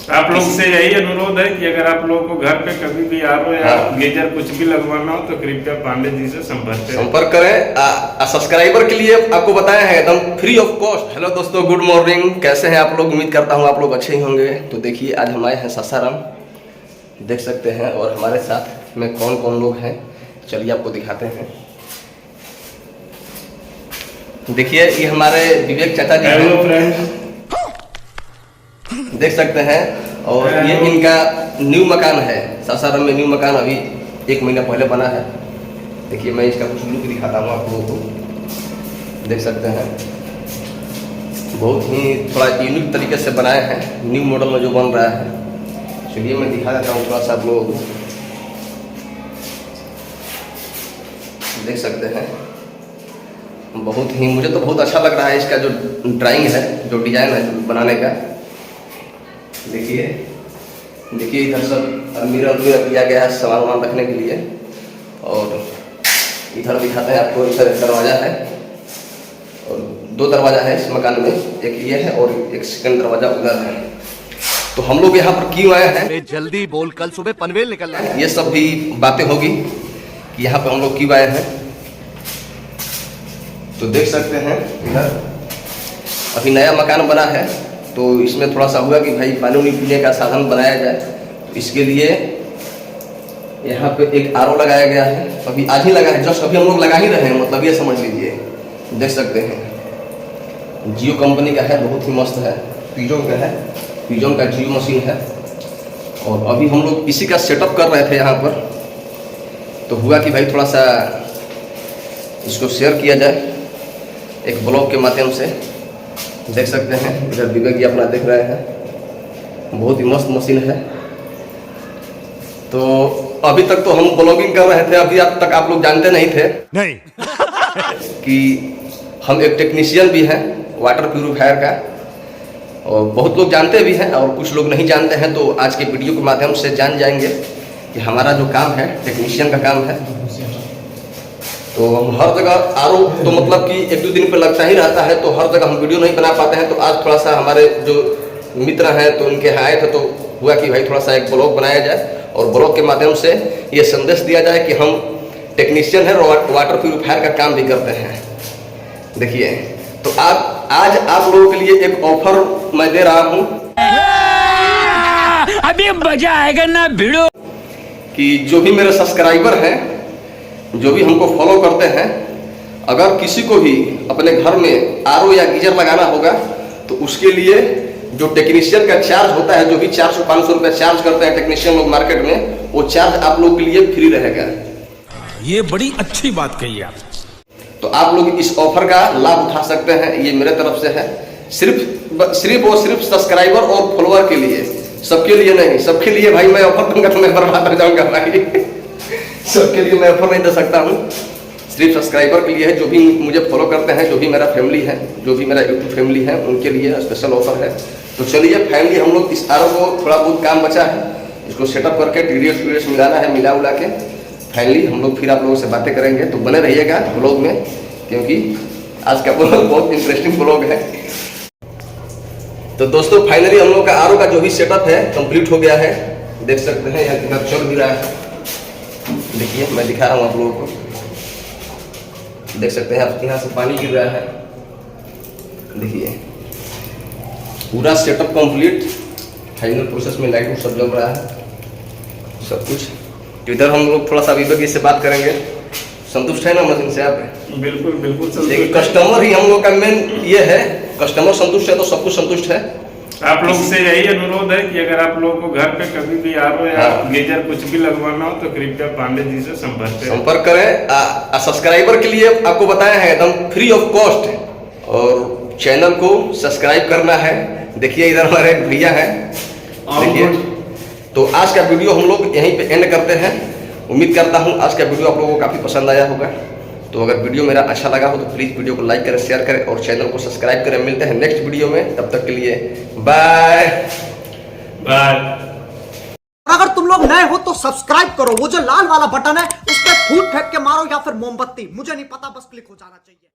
आप लोग से यही अनुरोध है कि अगर आप लोगों को घर पे कभी भी आरो या गीजर कुछ भी लगवाना हो तो कृपया पांडे जी से संपर्क करें। सब्सक्राइबर के लिए आपको बताया है एकदम फ्री ऑफ कॉस्ट। हेलो दोस्तों, गुड मॉर्निंग, कैसे हैं आप लोग? उम्मीद करता हूं आप लोग अच्छे ही होंगे। तो देखिए आज हम आए हैं सासाराम, देख सकते हैं, और हमारे साथ में कौन कौन लोग हैं चलिए आपको दिखाते हैं। देखिए ये हमारे विवेक चाचा जी हैं, देख सकते हैं। और ये इनका न्यू मकान है, सासाराम में न्यू मकान अभी 1 महीना पहले बना है। देखिए मैं इसका कुछ लुक दिखाता हूँ आप लोगों को, देख सकते हैं। बहुत ही थोड़ा यूनिक तरीके से बनाए हैं, न्यू मॉडल में जो बन रहा है। चलिए मैं दिखा देता हूँ थोड़ा सा आप लोगों को, देख सकते हैं। बहुत ही मुझे तो बहुत अच्छा लग रहा है इसका जो ड्राइंग है, जो डिजाइन है बनाने का। देखिए देखिए इधर सब अलमीरा दिया गया है सामान वामान रखने के लिए। और इधर दिखाते हैं आपको, इधर दरवाजा है और 2 दरवाजा है इस मकान में, एक ये है और एक सेकंड दरवाजा उधर है। तो हम लोग यहाँ पर क्यों आए हैं? जल्दी बोल, कल सुबह पनवेल निकलना है। ये सब भी बातें होगी कि यहाँ पर हम लोग क्यों आए हैं। तो देख सकते हैं इधर अभी नया मकान बना है, तो इसमें थोड़ा सा हुआ कि भाई पानी उनी पीने का साधन बनाया जाए। तो इसके लिए यहाँ पे एक आरओ लगाया गया है, अभी आज ही लगा है, जस्ट अभी हम लोग लगा ही रहे हैं, मतलब ये समझ लीजिए। देख सकते हैं जियो कंपनी का है, बहुत ही मस्त है, पिजोन का है, पिजोन का जियो मशीन है। और अभी हम लोग इसी का सेटअप कर रहे थे यहाँ पर, तो हुआ कि भाई थोड़ा सा इसको शेयर किया जाए एक ब्लॉग के माध्यम से। देख सकते हैं इधर विवेक जी अपना देख रहे हैं, बहुत ही मस्त मशीन है। तो अभी तक तो हम ब्लॉगिंग कर रहे थे, अभी अब तक आप लोग जानते नहीं थे नहीं कि हम एक टेक्नीशियन भी हैं वाटर प्यूरिफायर का, और बहुत लोग जानते भी हैं और कुछ लोग नहीं जानते हैं। तो आज के वीडियो के माध्यम से जान जाएंगे कि हमारा जो काम है टेक्नीशियन का काम है। तो हम हर जगह आरो तो मतलब कि 1-2 दिन पे लगता ही रहता है, तो हर जगह हम वीडियो नहीं बना पाते हैं। तो आज थोड़ा सा हमारे जो मित्र हैं तो उनके यहाँ आए थे, तो हुआ कि भाई थोड़ा सा एक ब्लॉग बनाया जाए और ब्लॉग के माध्यम से ये संदेश दिया जाए कि हम टेक्नीशियन हैं और वाटर प्यूरिफायर का काम भी करते हैं। देखिए तो आज आप लोगों के लिए एक ऑफर मैं दे रहा हूँ, अभी मजा आएगा ना भिड़ो, कि जो भी मेरे सब्सक्राइबर हैं, जो भी हमको फॉलो करते हैं, अगर किसी को भी अपने घर में आरओ या गीजर लगाना होगा तो उसके लिए जो टेक्नीशियन का चार्ज होता है, जो भी 400-500 रुपये चार्ज करते हैं टेक्नीशियन लोग मार्केट में, वो चार्ज आप लोग के लिए फ्री रहेगा। ये बड़ी अच्छी बात कही आप। तो आप लोग इस ऑफर का लाभ उठा सकते हैं, ये मेरे तरफ से है, सिर्फ सब्सक्राइबर और फॉलोअर के लिए, सबके लिए नहीं। सबके लिए भाई मैं ऑफर दूंगा तो मैं बर्बाद हो जाऊंगा भाई सबके लिए मैं ऑफर नहीं दे सकता हूँ, सिर्फ सब्सक्राइबर के लिए है। जो भी मुझे फॉलो करते हैं, जो भी मेरा फैमिली है, जो भी मेरा यूट्यूब फैमिली है, उनके लिए स्पेशल ऑफर है। तो चलिए फैमिली, हम लोग इस आरओ को थोड़ा बहुत काम बचा है, इसको सेटअप करके टीडीएस मिलाना है, मिला उला के फाइनली हम लोग फिर आप लोगों से बातें करेंगे। तो बने रहिएगा ब्लॉग में, क्योंकि आज का ब्लॉग बहुत इंटरेस्टिंग ब्लॉग है। तो दोस्तों फाइनली हम लोग का आरओ का जो भी सेटअप है कंप्लीट हो गया है, देख सकते हैं। यहाँ चल भी रहा है, देखिए मैं दिखा रहा हूँ आप लोगों को, देख सकते हैं आप, यहाँ से पानी गिर रहा है। देखिए पूरा सेटअप कंप्लीट, फाइनल प्रोसेस में लाइट सब जल रहा है, सब कुछ। तो इधर हम लोग थोड़ा सा विवेक जी से बात करेंगे। संतुष्ट है ना मशीन से आप? बिल्कुल बिल्कुल। देखिए कस्टमर ही हम लोग का मेन ये है, कस्टमर संतुष्ट है तो सब कुछ संतुष्ट है। आप लोग से यही अनुरोध है कि अगर आप लोगों को घर पे कभी भी आरो या गीजर कुछ भी लगवाना हो तो कृपया पांडे जी से संपर्क करें। सब्सक्राइबर के लिए आपको बताया है एकदम फ्री ऑफ कॉस्ट, और चैनल को सब्सक्राइब करना है। देखिए इधर हमारे भैया हैं, देखिए। तो आज का वीडियो हम लोग यहीं पे एंड करते हैं। उम्मीद करता हूँ आज का वीडियो आप लोगों को काफ़ी पसंद आया होगा। तो अगर वीडियो मेरा अच्छा लगा हो तो प्लीज़ वीडियो को लाइक करें, शेयर करें और चैनल को सब्सक्राइब करें। मिलते हैं नेक्स्ट वीडियो में, तब तक के लिए बाय बाय। अगर तुम लोग नए हो तो सब्सक्राइब करो, वो जो लाल वाला बटन है उस पर फूट फेंक के मारो या फिर मोमबत्ती, मुझे नहीं पता, बस क्लिक हो जाना चाहिए।